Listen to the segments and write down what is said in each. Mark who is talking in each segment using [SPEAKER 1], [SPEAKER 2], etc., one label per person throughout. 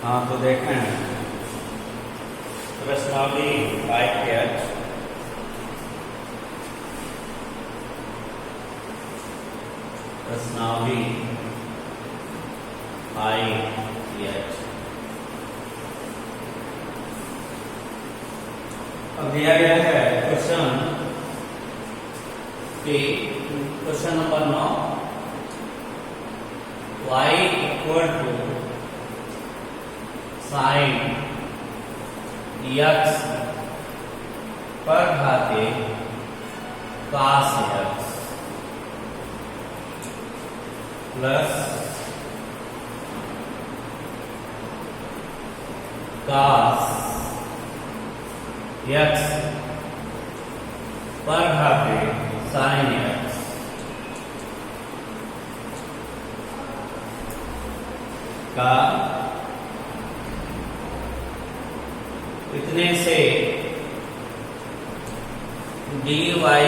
[SPEAKER 1] हाँ तो देखें प्रश्नावली IKH प्रश्नावली IKH अब दिया गया है question number 9 y equal to sine x पर घाते cos x plus cos x पर घाते sin x का इतने से dy बाई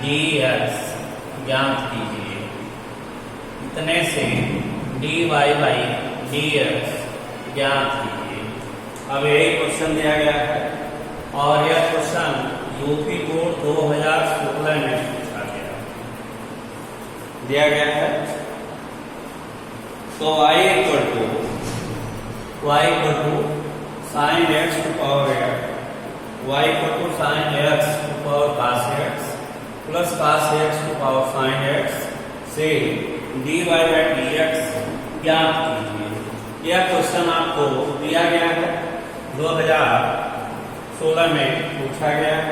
[SPEAKER 1] dx ज्ञात कीजिए। इतने से dy बाई dx ज्ञात कीजिए। अब यही क्वेश्चन दिया गया है और यह क्वेश्चन यूपी बोर्ड 2016 में पूछा गया दिया गया है। तो y equal to sine x to power x, y equal to sine x to power cos x plus cos x to power sine x से dy बाई dx ज्ञात कीजिए। यह क्वेश्चन आपको दिया गया है 2016 में पूछा गया है।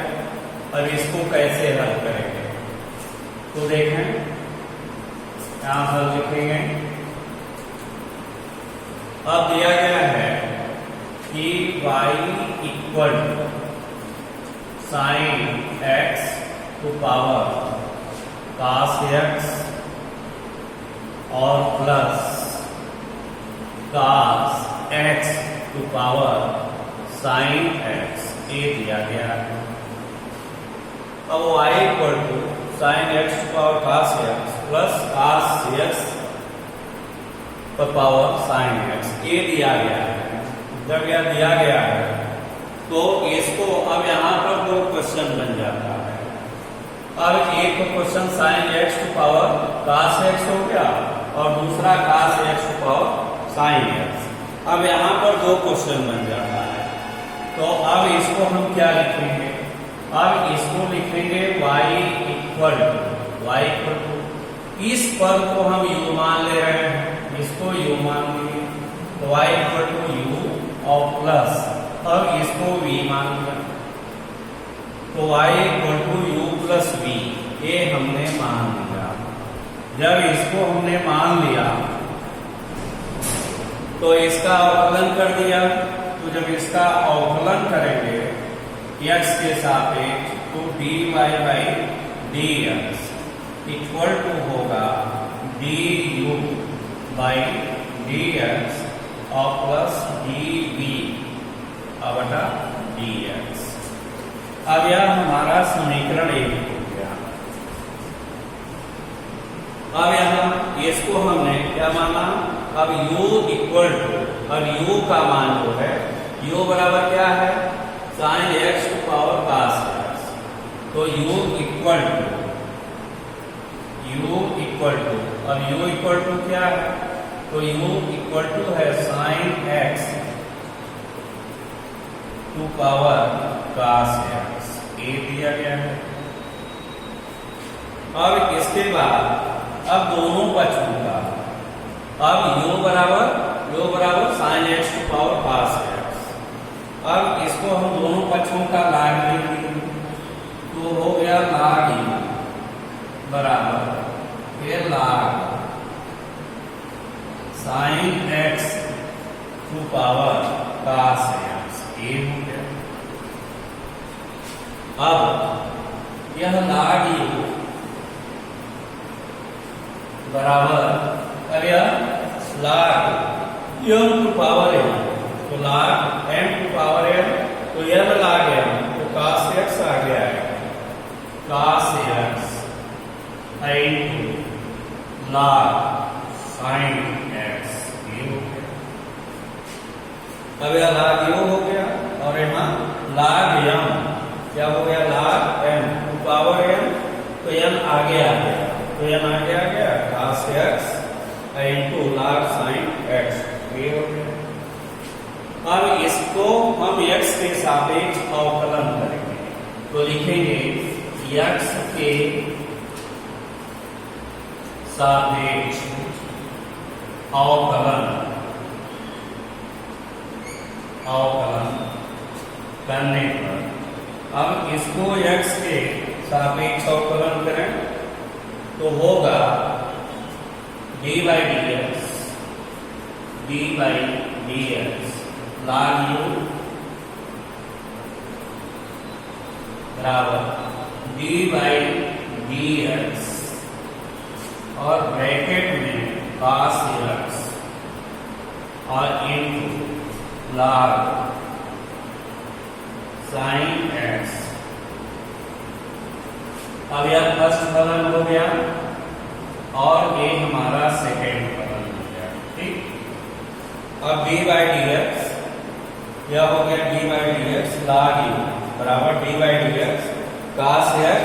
[SPEAKER 1] अब इसको कैसे हल करेंगे तो देखें, यहां हल लिखेंगे। अब दिया गया है कि y equal sine x to power cos x और plus cos x to power sine x ये दिया गया है। अब y equal to sine x to power cos x plus cos x पर पावर साइन x ये दिया गया है। जब यह दिया गया है तो इसको अब यहाँ पर दो क्वेश्चन बन जाता है। अब एक question sine x to power cos x हो गया और दूसरा cos x to power sine x। अब यहाँ पर दो क्वेश्चन बन जाता है। तो अब इसको हम क्या लिखेंगे? अब इसको लिखेंगे y इक्वल टू इस पद को हम u मान ले रहे हैं, इसको u मान लेंगे तो y इक्वल टू u और प्लस अब इसको v मान लिया तो y equal to u plus v ये हमने मान लिया। जब इसको हमने मान लिया तो इसका अवकलन कर दिया। तो जब इसका अवकलन करेंगे x के सापेक्ष तो dy by dx equal to होगा du बाई dx और प्लस dv बटा dx। अब यह हमारा समीकरण 1 हो गया। अब यहाँ इसको हमने क्या माना? अब u इक्वल टू अब u का मान जो है u बराबर क्या है? Sine x to power cos x। तो u इक्वल टू अब u इक्वल टू क्या है? तो u इक्वल टू है sine x to power cos x ये दिया गया है। अब इसके बाद अब दोनों पक्षों का अब u बराबर sine x to power cos x। अब इसको हम दोनों पक्षों का log लेंगे तो हो गया log u बराबर फिर log sine x to power cos x ये हो गया। अब यह log u बराबर अब यह log m to power n तो log m to power n तो यह log m तो cos x आ गया है cos x into log sin x ये हो गया। अब यह log u हो गया और यहाँ log m, क्या हो गया log m to power m, तो m आगे आ गया, तो m आगे आ गया cos x into log sin x, ये हो गया। अब इसको हम x के सापेक्ष अवकलन करेंगे, तो लिखेंगे x के सापेक्ष अवकलन करने पर, अब इसको x के सापेक्ष अवकलन करें तो होगा d by dx log u बराबर d by dx और ब्रैकेट में cos x और इनटू log sin x। अब यह फर्स्ट फलन हो गया और ये हमारा सेकेंड फलन हो गया, ठीक। अब d by dx, यह हो गया d by dx log u बराबर d by dx cos x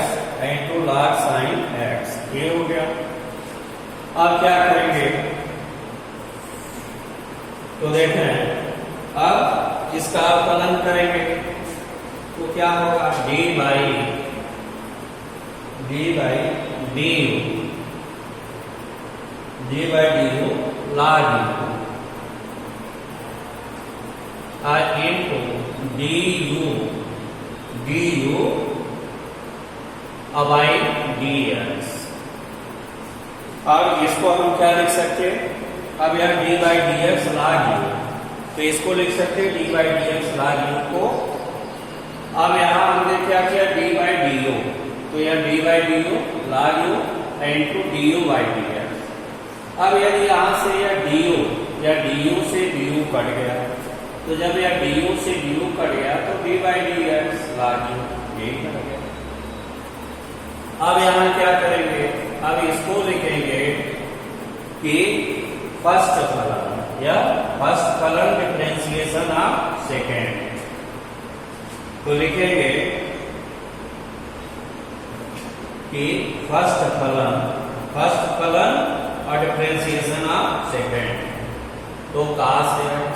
[SPEAKER 1] into log sin x, ये हो गया। अब क्या करेंगे, तो देखें अब इसका अवकलन करेंगे तो क्या होगा d by du log u into du by dx। अब इसको हम क्या लिख सकते हैं, अब यह d by dx log u, तो इसको लिख सकते हैं d by dx log u को। अब यहाँ हमने क्या किया d by du, तो यह d by du log u into du by dx। अब यदि यहाँ से यह du से du कट गया, तो जब यह du से du कट गया तो d by dx log u यही कट गया। अब यहाँ क्या करेंगे, अब इसको लिखेंगे कि फर्स्ट फलन या फर्स्ट फलन डिफरेंशिएशन ऑफ सेकेंड, तो लिखेंगे कि फर्स्ट फलन और डिफरेंशिएशन ऑफ सेकेंड, तो cos x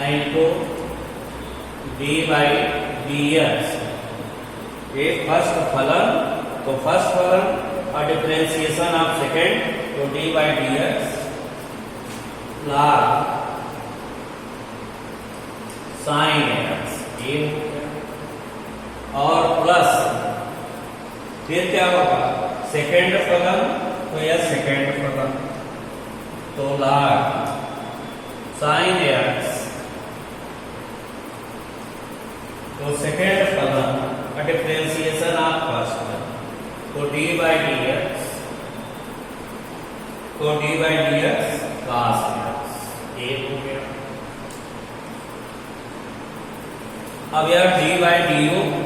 [SPEAKER 1] into d by dx, ये फर्स्ट फलन, तो फर्स्ट फलन और डिफरेंशिएशन ऑफ सेकेंड, तो d by dx log sin x, ये हो गया। और प्लस फिर क्या होगा सेकेंड फलन, तो यह सेकेंड फलन, तो log sin x, तो सेकेंड फलन और डिफरेंशिएशन ऑफ फर्स्ट फलन, तो d by dx, तो d by dx cos x, ये हो गया। अब यह d by du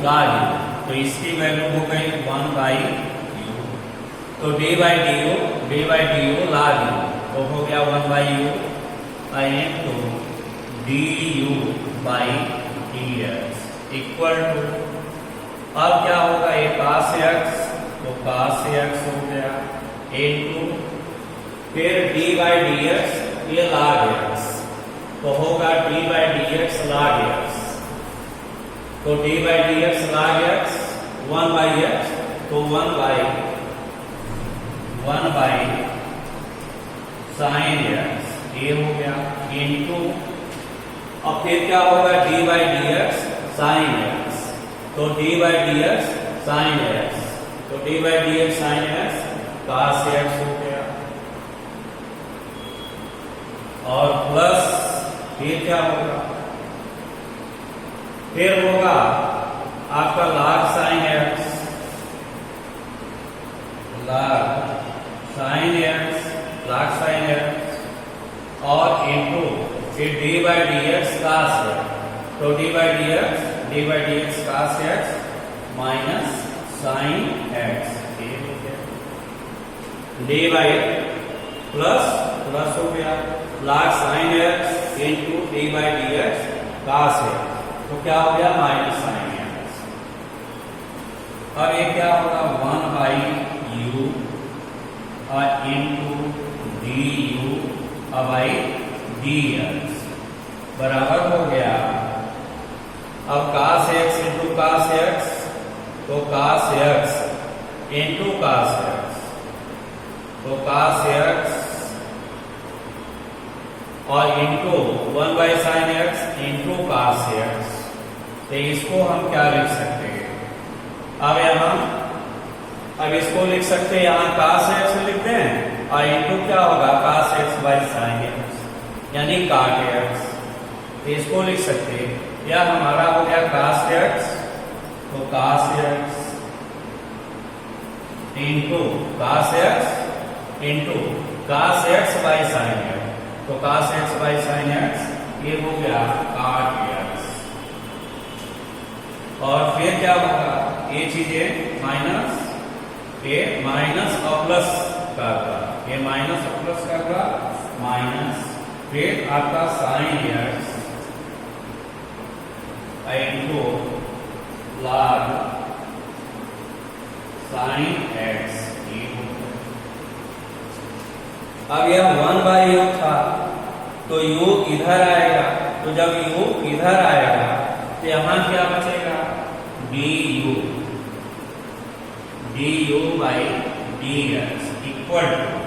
[SPEAKER 1] log u, तो इसकी वैल्यू हो गई 1 by u, तो d by du log u, तो हो गया 1 by u into du by dx equal to, अब क्या होगा ये cos x, तो cos x हो गया इनटू फिर d by dx, ये log x, तो होगा d by dx log x, तो d by dx log x 1 by x, तो 1 by sin x, ये हो गया इनटू, अब फिर क्या होगा d by dx sin x, तो d by dx sin x, तो d by dx sin x cos x हो गया। और प्लस फिर क्या होगा, फिर होगा आपका log sin x, log sin x और इनटू फिर d by dx cos x, तो d by dx cos x minus sin x, dy plus plus हो गया log sin x into d by d x cos x, तो क्या हो गया minus sin x। अब ये क्या होगा 1 बाई u और into D you by d x बराबर हो गया। अब cos x into cos x, तो cos x into cos x, तो cos x और into 1 by sine x into cos x, तो इसको हम क्या लिख सकते हैं? अब इसको लिख सकते हैं, यहाँ cos x लिखते हैं और इंटू क्या होगा cos x by sine x यानी cot x, तो इसको लिख सकते हैं। यह हमारा हो गया cos x, तो cos x into cos x into cos x by sine x, तो cos x by sine x ये हो गया cot x। और फिर क्या होगा, ये चीजें माइनस, ये माइनस और प्लस का, ये माइनस और प्लस का माइनस, फिर आपका sine x into log sine x। अब यह 1 बाई u था, तो u इधर आएगा, तो जब u इधर आएगा तो यहां क्या बचेगा du by d x equal to,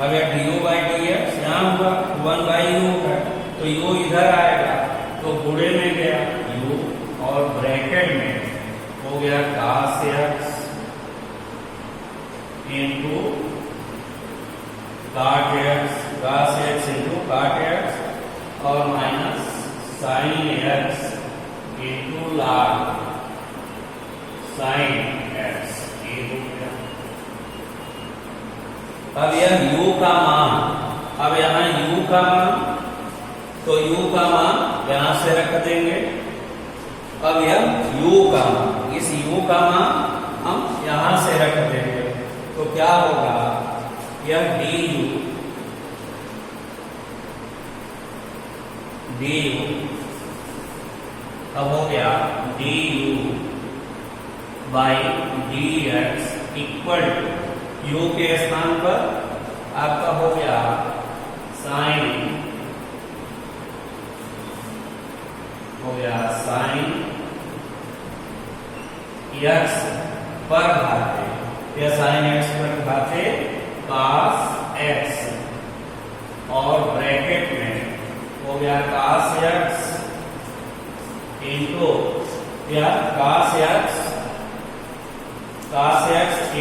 [SPEAKER 1] अगर du बाई डी एक्स यहाँ हुआ 1 बाई u है, तो u इधर आएगा तो गुणे में गया u और ब्रैकेट में हो गया cos x into cot x into cot x और minus sin x into log sin x, ये हो गया। अब यह u का मान, अब यहाँ u का मान, तो u का मान यहां से रख देंगे। अब यह u का मान, इस u का मान हम यहां से रख देंगे, तो क्या होगा, यह du अब हो गया du by d x equal to u के स्थान पर आपका हो गया साइन, हो गया साइन x पर घाते, या साइन x पर घाते cos x और ब्रैकेट में हो गया cos x इंटू या cos x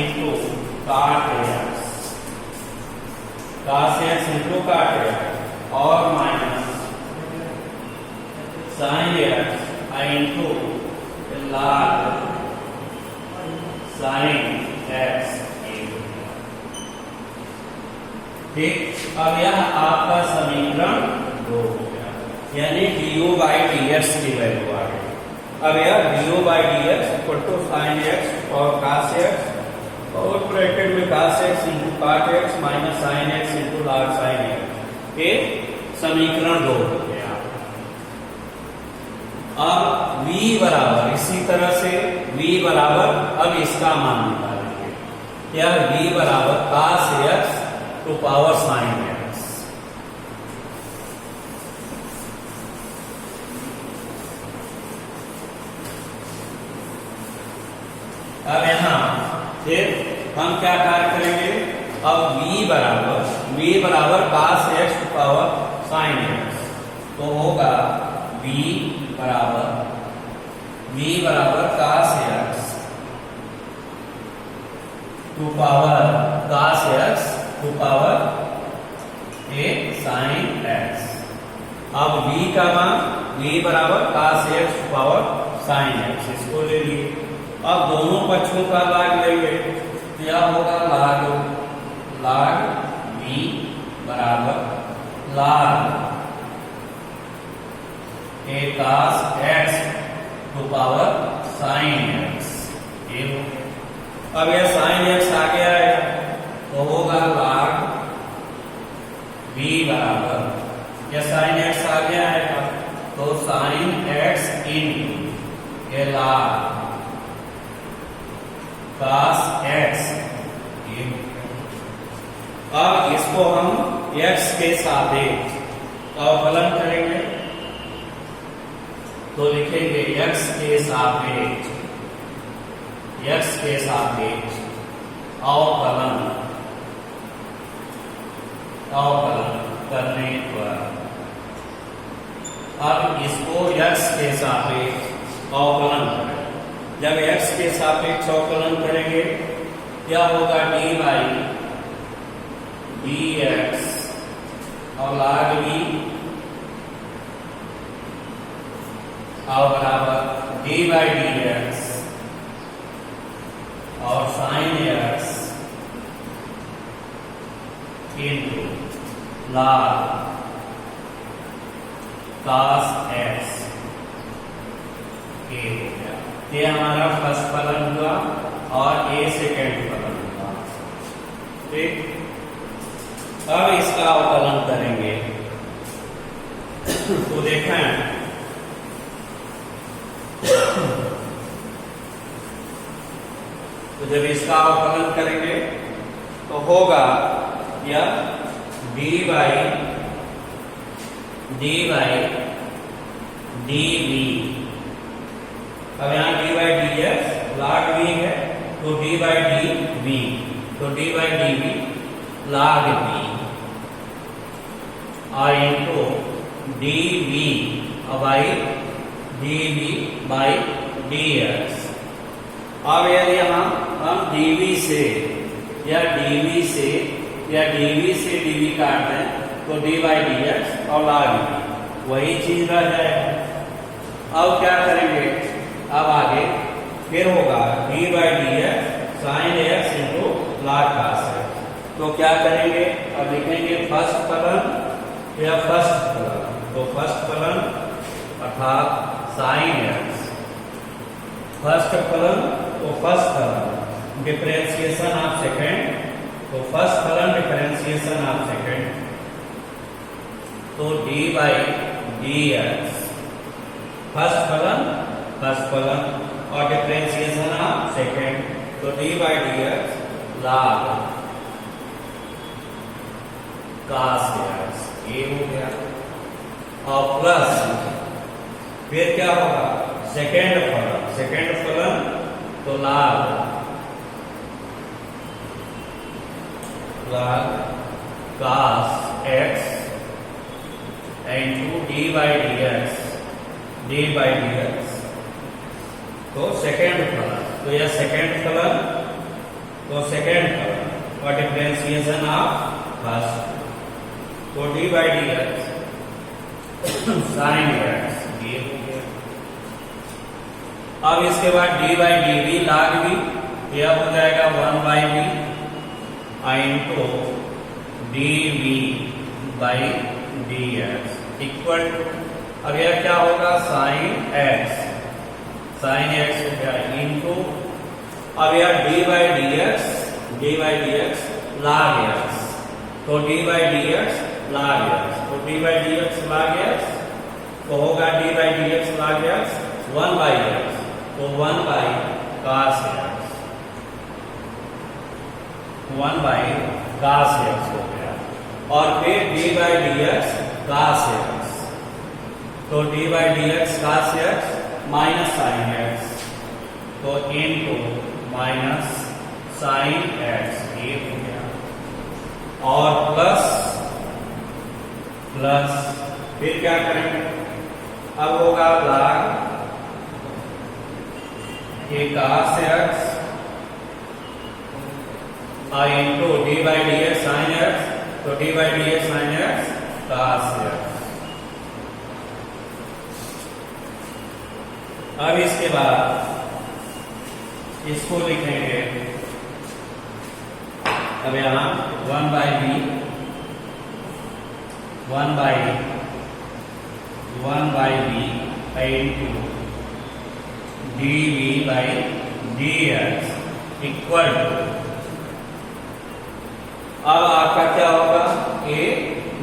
[SPEAKER 1] into cot x into cot x और minus sin x into log sin x। ठीक, अब यह आपका समीकरण 2 हो गया, यानी du बाई डी एक्स की वैल्यू आ गई। अब यह du by d x equal to sine x और cos x और ब्रैकेट में cos x into cot x minus sin x into log sin x, ये समीकरण 2 हो गया। अब v बराबर, इसी तरह से v बराबर, अब इसका मान निकालेंगे, यह v बराबर cos x to power sin x। अब यहां फिर हम क्या कार्य करेंगे, अब v बराबर cos x to power sin x, तो होगा v बराबर cos x to power a sin x। अब v का मान, v बराबर cos x to power sin x, इसको ले लिए। अब दोनों पक्षों का log लेंगे, तो यह होगा log v बराबर log a cos x to power sin x, ये हो गया। अब यह sin x आ गया है, तो होगा log b बराबर या साइन एक्स आगे आएगा तो साइन एक्स इंटू ये log cos एक्स। अब इसको हम x के सापेक्ष अवकलन करेंगे तो लिखेंगे x के सापेक्ष अवकलन करने पर। अब इसको x के सापेक्ष अवकलन करें। जब x के सापेक्ष अवकलन करेंगे क्या होगा, dy dx और log v और बराबर dy dx और sin x into log cos x ये हो गया। ये हमारा फर्स्ट फलन हुआ और ये सेकेंड फलन हुआ। ठीक, अब इसका अवकलन करेंगे तो देखें तो जब इसका अवकलन करेंगे तो होगा या dy dv। अब यहाँ dy dx log v है तो dy dv तो dy dv log v और इनको dv by dv by dx। अब यदि हम dv से या dv से dv काट दें तो dy dx और log v वही चीज रह जाएगा। अब क्या करेंगे, अब आगे फिर होगा dy dx sin x into log cos x। तो क्या करेंगे, अब लिखेंगे फर्स्ट फलन या फर्स्ट फलन। तो फर्स्ट फलन अर्थात sin x, फर्स्ट फलन तो फर्स्ट फलन डिफरेंशिएशन ऑफ सेकेंड, तो फर्स्ट फलन डिफरेंशिएशन ऑफ सेकेंड तो dy dx फर्स्ट फलन और डिफरेंशिएशन ऑफ सेकेंड तो dy dx log cos x ये हो गया। और प्लस फिर क्या होगा, सेकेंड फलन तो log cos x into dy dx तो सेकेंड फलन तो यह सेकेंड फलन और डिफरेंशिएशन ऑफ फर्स्ट तो dy dx sin x ये हो गया। अब इसके बाद dy dv log v यह हो जाएगा 1/v into dv by dx equal to, अब यह क्या होगा sin x हो गया इंटू, अब यह dy dx log x तो dy dx log x तो dy dx log x तो होगा dy dx log x 1/x तो 1/cos x 1/cos x हो गया। और फिर dy dx cos x तो dy dx cos x minus sin x तो इनटू माइनस sin x ये हो गया। और प्लस फिर क्या करेंगे, अब होगा log cos x into dy dx sin x तो dy dx sin x cos x। अब इसके बाद इसको लिखेंगे, अब यहां 1/v into dv by dx equal to, अब आपका क्या होगा, a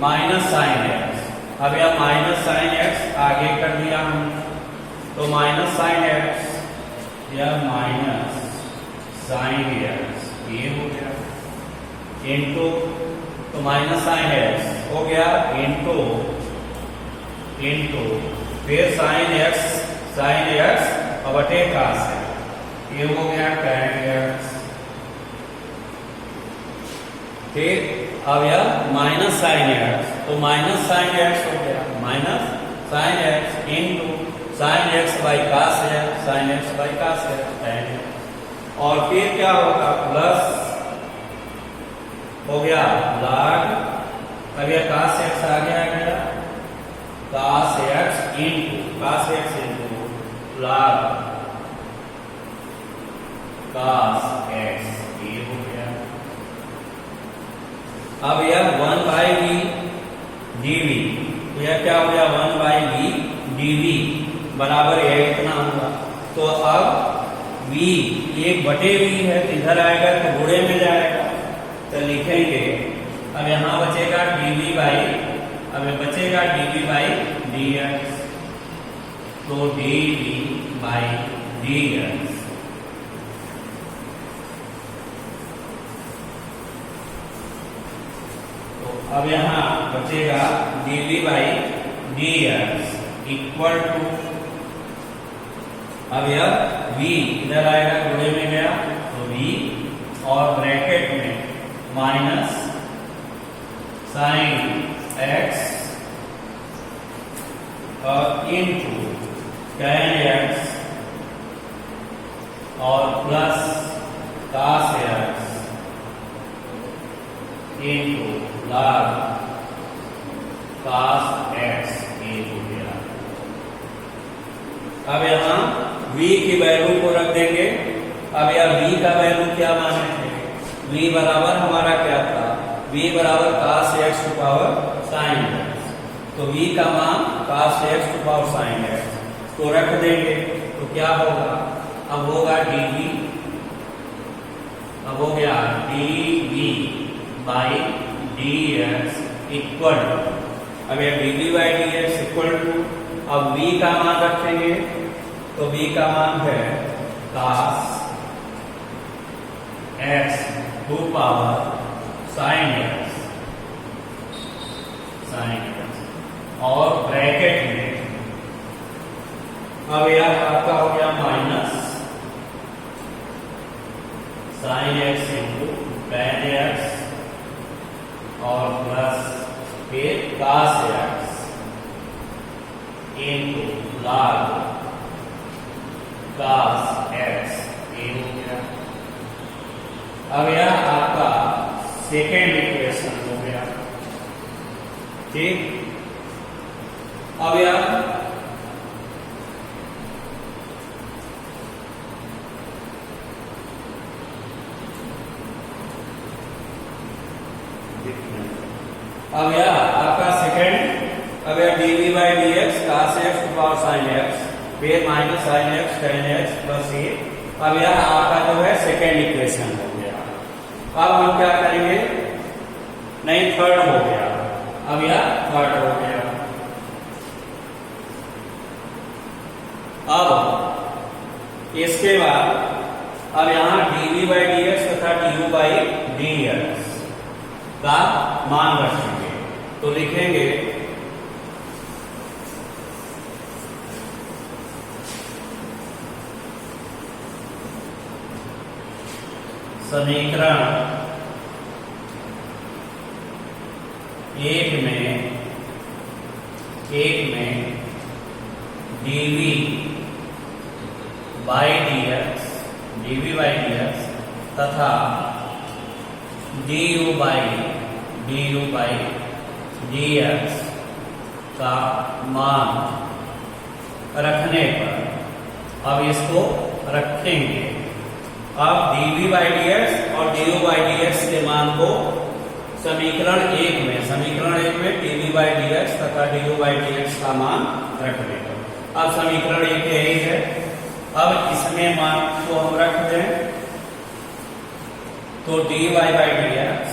[SPEAKER 1] माइनस साइन एक्स। अब यह माइनस साइन एक्स आगे कर दिया हमने, तो माइनस साइन एक्स या माइनस साइन एक्स ये हो गया इनटू, तो माइनस साइन एक्स हो गया इनटू फिर साइन एक्स और बटे कास है, ये हो गया tan एक्स। ठीक, अब यह माइनस साइन एक्स, तो माइनस साइन एक्स हो गया minus sine x into sine x by cos है, साइन एक्स बाई कास है tan एक्स। और फिर क्या होगा प्लस हो गया log, अब यह कास एक्स आ गया कास एक्स इनटू log कास एक्स ये हो गया। अब यह 1/v dv, तो यह क्या हो गया 1/v dv बराबर है इतना होगा। तो अब v एक बटे v है, तो इधर आएगा तो गुणे में जाएगा, तो लिखेंगे अब यहां बचेगा dv बाई, अब बचेगा dv बाई dx, तो dv बाई dx। तो अब यहां बचेगा dv by dx equal to, अब यह v इधर आएगा गुणे में गया तो v और ब्रैकेट में माइनस साइन x और इनटू tan x और plus cos x into log cos x ये हो गया। अब यहां v की वैल्यू को रख देंगे। अब यह v का वैल्यू क्या माने थे, v बराबर हमारा क्या था, v बराबर cos x to power sin x, तो v का मान cos x to power sin x तो रख देंगे, तो क्या होगा अब होगा dv, अब हो गया dv बाई dx इक्वल, अब यह dv by dx equal to, अब v का मान रखेंगे तो v का मान है cos x to power sin x और ब्रैकेट में अब यह आपका हो गया minus sin x into tan x और प्लस फिर cos x into log cos x ये हो गया। अब यह आपका सेकेंड इक्वेशन हो गया। ठीक, अब यह आपका सेकेंड, अब यह dv by dx cos x to power sin x फिर minus sine x tan x plus ये, अब यह आपका जो है सेकेंड इक्वेशन हो गया। अब हम क्या करेंगे, नहीं थर्ड हो गया, अब यह थर्ड हो गया। अब इसके बाद अब यहां dv बाई dx तथा du बाई dx का मान रखेंगे, तो लिखेंगे समीकरण एक में dv बाई dx तथा du बाई dx का मान रखने पर अब इसको रखेंगे। अब dv बाई dx और du बाई dx के मान को समीकरण एक में dv बाई dx तथा du बाई dx का मान रख देंगे। अब समीकरण एक यही है, अब इसमें मान को हम रख दें तो dy by dx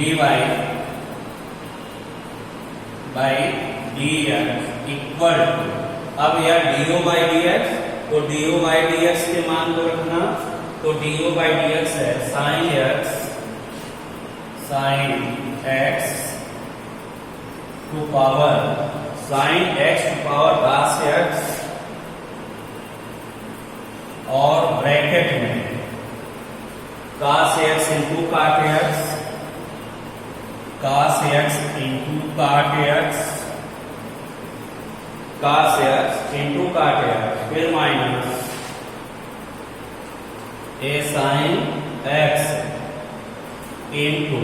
[SPEAKER 1] dy by dx equal to, अब यह du बाई dx, तो du बाई dx के मान को रखना, तो du बाई dx है sin x to power sin x to power cos x, और ब्रैकेट में cos x into cot x, cos x into cot x, cos x into cot x, फिर minus a sin x into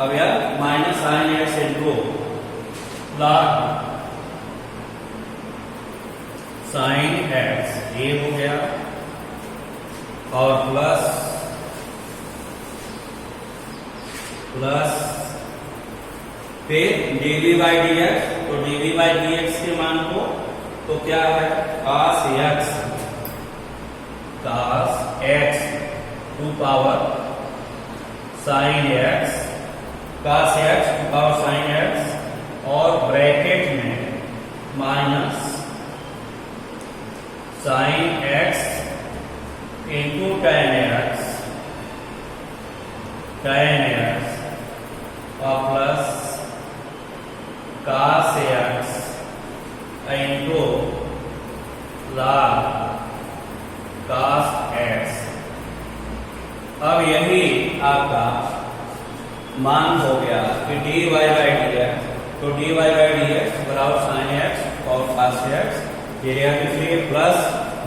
[SPEAKER 1] अब यार minus sin x into log sin x ये हो गया, और plus फिर dv बाई dx, तो dv by dx के मान को तो क्या है cos x to power sin x, cos x to power sin x, और ब्रैकेट में minus sin x into tan x, और plus cos x into log cos x। अब यही आपका मान हो गया कि dy बाई dx, तो dy बाई dx बराबर sin x और cos x, इसलिए प्लस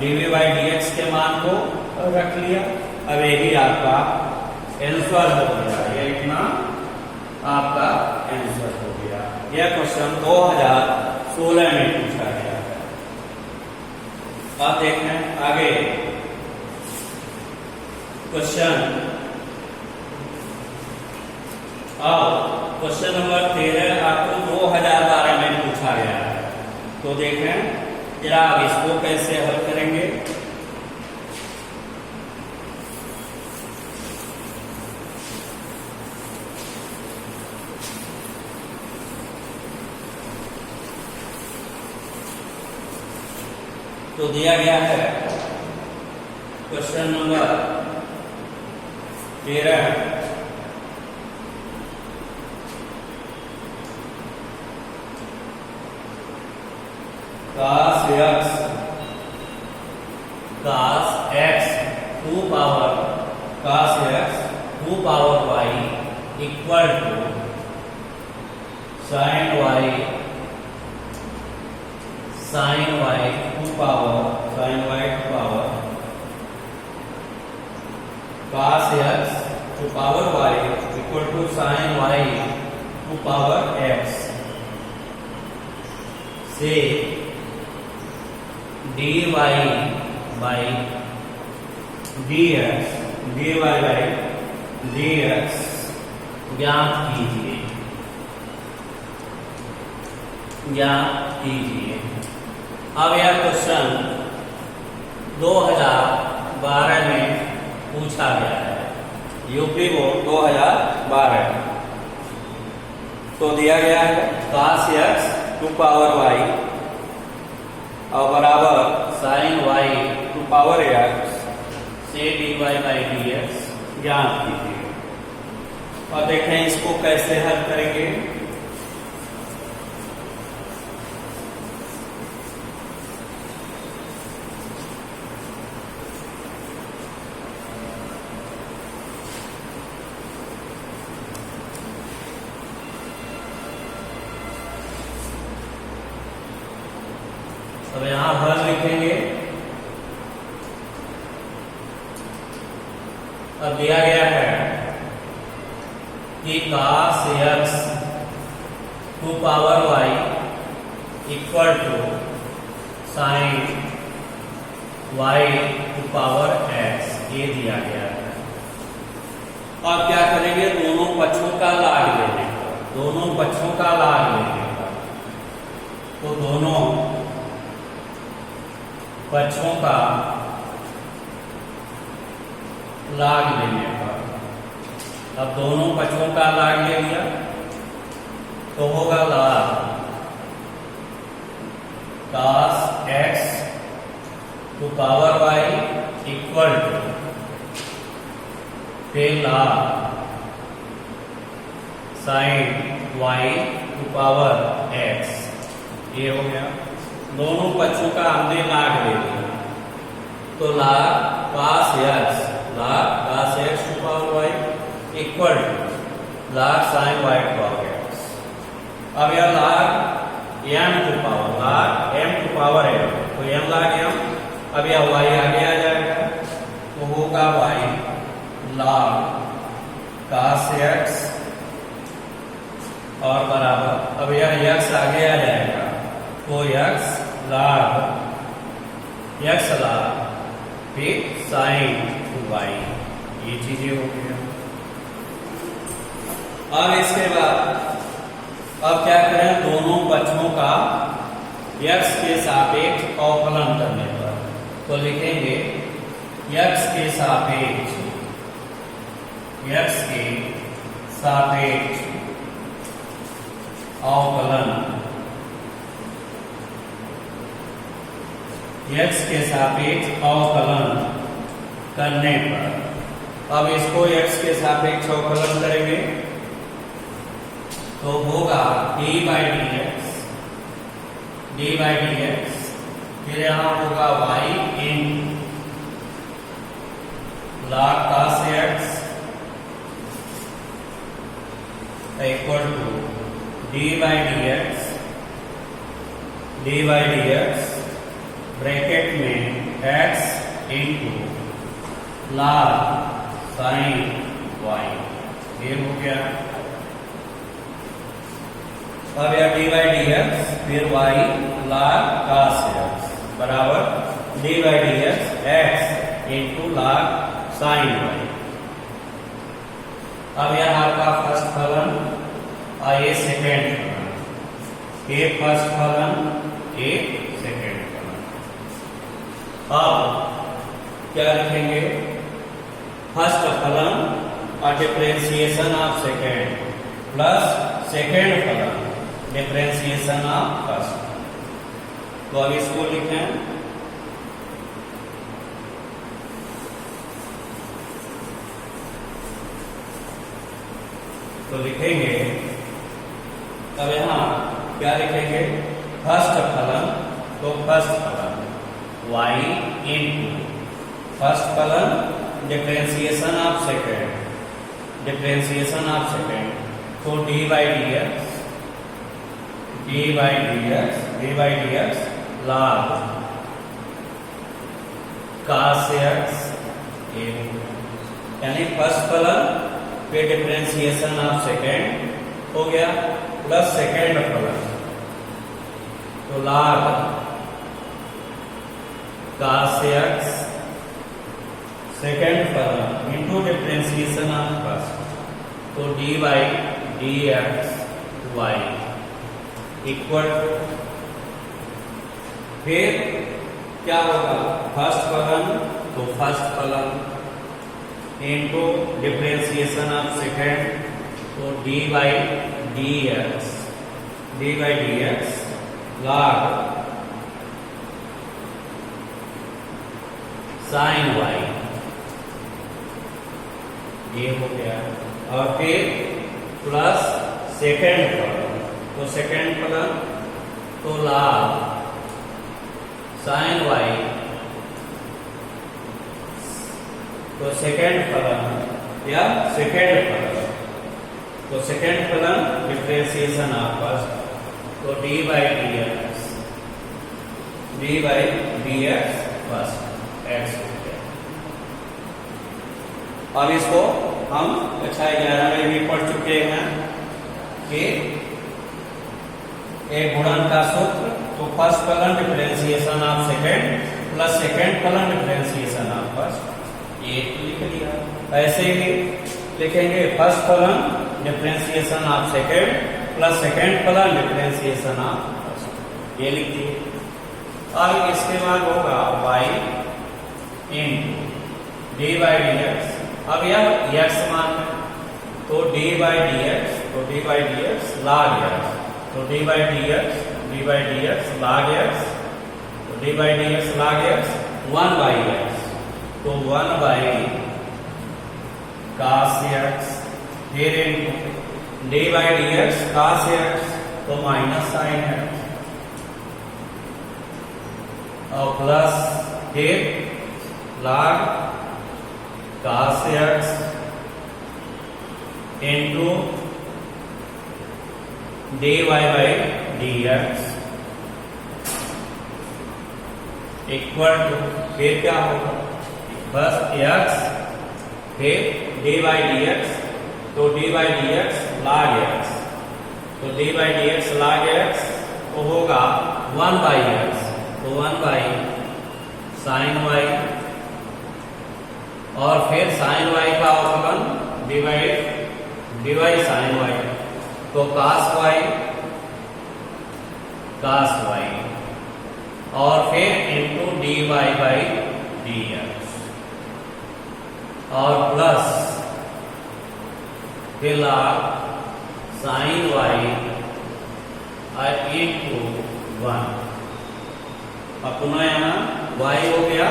[SPEAKER 1] dv बाई dx के मान को रख लिया। अब यही आपका आंसर हो गया, ये इतना आपका आंसर हो गया। यह क्वेश्चन 2016 में पूछा गया है। अब देखें आगे क्वेश्चन, अब क्वेश्चन नंबर 13 आपको 2012 में पूछा गया है। तो देखें जरा अब इसको कैसे हल करेंगे। तो दिया गया है question number 13, cos x to power cos x to power y equal to sin y to power cos x to power y equal to sin y to power x से dy बाई dx ज्ञात कीजिए। अब यह question 2012 में पूछा गया है, UP board 2012। तो दिया गया है cos x to power y और बराबर sin y to power x से dy बाई dx ज्ञात कीजिए। और देखें इसको कैसे हल करेंगे। अब यहां हल लिखेंगे। अब दिया गया है कि cos x to power y equal to sin y to power x, ये दिया गया है। अब क्या करेंगे, दोनों पक्षों का लाग लेने का, तो दोनों पक्षों का लाग लेने पर, अब दोनों पक्षों का लाग ले लिया तो होगा log cos x to power y equal to फिर log sin y to power x। ये हो गया, दोनों पक्षों का हमने लाग ले लिया तो log cos x to power y equal to log sin y to power x। अब यह log m to power m तो m लाग m, अब यह y आगे आ जाएगा तो होगा y लाग cos x और बराबर, अब यह x आगे आ जाएगा तो x लाग फिर sin y, ये चीजें हो गई। अब इसके बाद अब क्या करें, दोनों पक्षों का x के सापेक्ष अवकलन करने पर तो लिखेंगे x के सापेक्ष अवकलन, x के सापेक्ष अवकलन करने पर, अब इसको x के सापेक्ष अवकलन करेंगे तो होगा dy dx, फिर यहां होगा y in log cos x equal to dy dx bracket में x into log sin y, ये हो गया। अब यह dy dx फिर y log cos x बराबर dy dx x into log sin y। अब यह आपका फर्स्ट फलन और ये सेकेंड फलन, ये फर्स्ट फलन ये सेकेंड फलन। अब क्या लिखेंगे, फर्स्ट फलन और differentiation of second plus second फलन डिफरेंशिएशन ऑफ फर्स्ट। तो अब इसको लिखें, तो लिखेंगे, अब यहां क्या लिखेंगे, फर्स्ट फलन तो फर्स्ट फलन y इंटू फर्स्ट फलन डिफरेंशिएशन ऑफ सेकेंड तो dy dx log cos x, यानी फर्स्ट फलन पे डिफरेंशिएशन ऑफ सेकेंड हो गया प्लस सेकेंड फलन तो log cos x सेकेंड फलन इंटू डिफरेंशिएशन ऑफ फर्स्ट तो dy dx y इक्वल, फिर क्या होगा, फर्स्ट फलन तो फर्स्ट फलन इंटू डिफरेंशिएशन ऑफ सेकेंड तो dy dx log sin y, ये हो गया। और फिर प्लस सेकेंड फलन तो सेकेंड फलन तो log sin y तो सेकेंड फलन या सेकेंड फलन तो सेकेंड फलन डिफरेंशिएशन ऑफ फर्स्ट तो dy dx फर्स्ट x हो गया। अब इसको हम कक्षा 11 में भी पढ़ चुके हैं कि एक गुणन का सूत्र तो फर्स्ट फलन differentiation of second plus second फलन डिफरेंशिएशन ऑफ फर्स्ट, ये लिख दिया। ऐसे ही लिखेंगे फर्स्ट फलन differentiation of second plus second फलन डिफरेंशिएशन ऑफ फर्स्ट, ये लिख दिए। अब इसके बाद होगा y into d by d x. अब यह x मान है तो d by d x log x, तो d by d x log x, तो d by d x log x 1 by x, तो 1 बाई cos x, फिर into d by d x cos x, तो minus sine x, और plus फिर log cos x into dy by d x equal to, फिर क्या होगा, बस x फिर dy बाई डी एक्स, तो dy by d x log x, तो dy by d x log x तो होगा 1 बाई x, तो 1 बाई साइन y, और फिर साइन y का अवकलन dy साइन y, तो cos y, और फिर into dy by d x, और प्लस फिर log साइन y इंटू 1। अब पुनः यहाँ y हो गया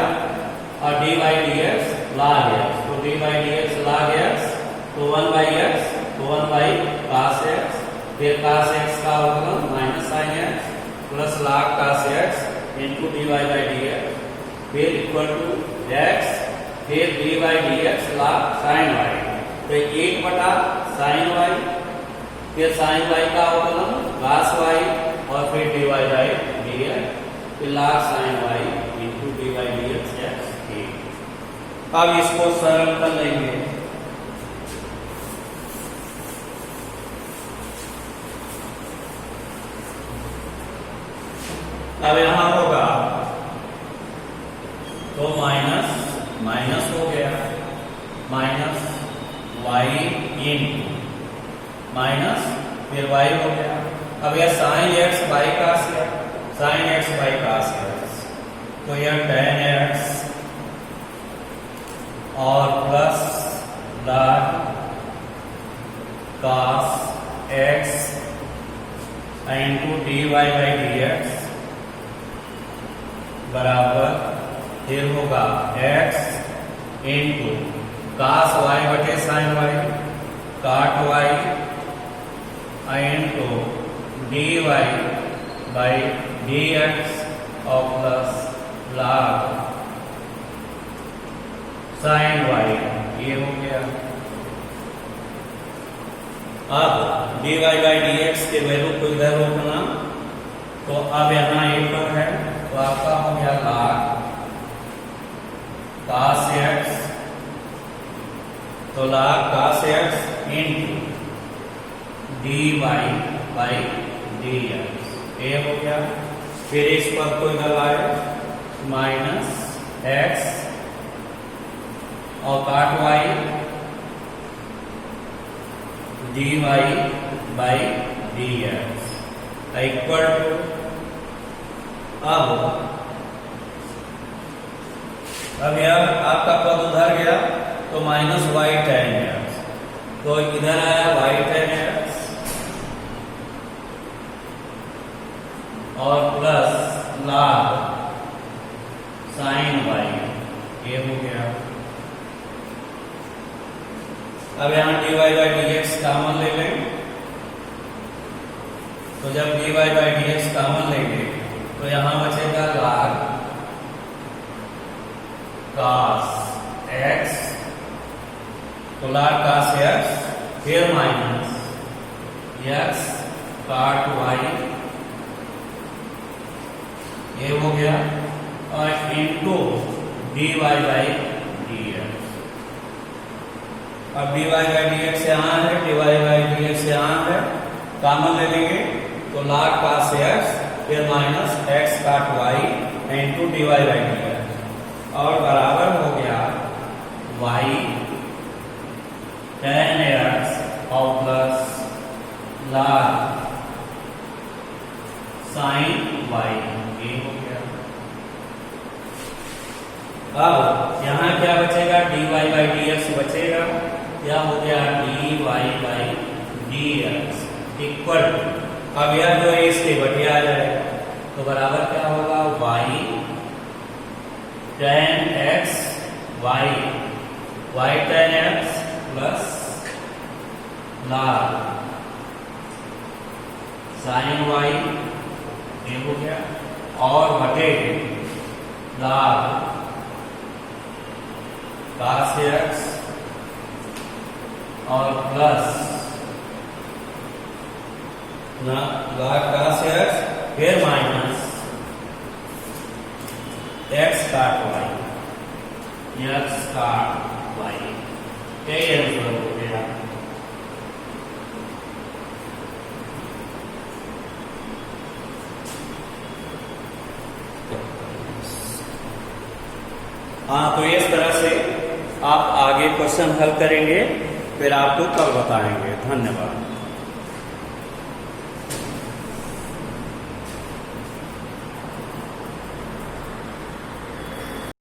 [SPEAKER 1] और d by d x log x, तो d by d x log x, तो 1 बाई x, तो 1 बाई cos x, फिर cos x का अवकलन minus sine x plus log cos x into d by d x, फिर equal to x, फिर d by d x log sine y, तो 1 बटा sine y, फिर sine y का अवकलन cos y, और फिर डी बाई डी एक्स, फिर log sine y into d by d x. अब इसको सरल कर लेंगे, अब यहां होगा तो माइनस हो गया, माइनस y इंटू माइनस फिर y हो गया। अब यह sine x by cos x, तो यह tan x और plus log cos x into d by d x बराबर फिर होगा x इंटू cos y बटे sine y, cot y into d by d x, और प्लस log साइन y, ये हो गया। अब dy बाई डी एक्स के वैल्यू को इधर रोकना, तो अब यहाँ एक पर है, तो आपका हो गया log cos x, तो log cos x into dy by d x, ये हो गया। फिर इस पद को इधर लाए, माइनस x और cot y dy by d x equal to, अब यह आपका पद उधर गया तो माइनस y tan x, तो इधर आया y tan x और प्लस log साइन y, ये हो गया। अब यहाँ dy by d x common ले लें, तो जब dy by d x common लेंगे तो यहाँ बचेगा log cos x, तो log cos x, फिर माइनस x cot y, ये हो गया, और into dy by d x. अब dy बाई डी एक्स यहाँ है, dy बाई डी एक्स यहाँ है, कॉमन ले लेंगे तो log cos x, फिर minus x cot y into dy by d x, और बराबर हो गया y tan x और प्लस log साइन y, ये हो गया। अब यहाँ क्या बचेगा, dy बाई dx बचेगा, या हो गया dy by dx equal to, अब यह जो है इसके बटे आ जाएगा, तो बराबर क्या होगा, y tan x y tan x plus log sin y, ये हो गया, और बटे log cos x और प्लस ना log cos x फिर माइनस x काट y, x काट y, यही आंसर हो गया। हाँ, तो इस तरह से आप आगे क्वेश्चन हल करेंगे, फिर आपको कल बताएंगे। धन्यवाद।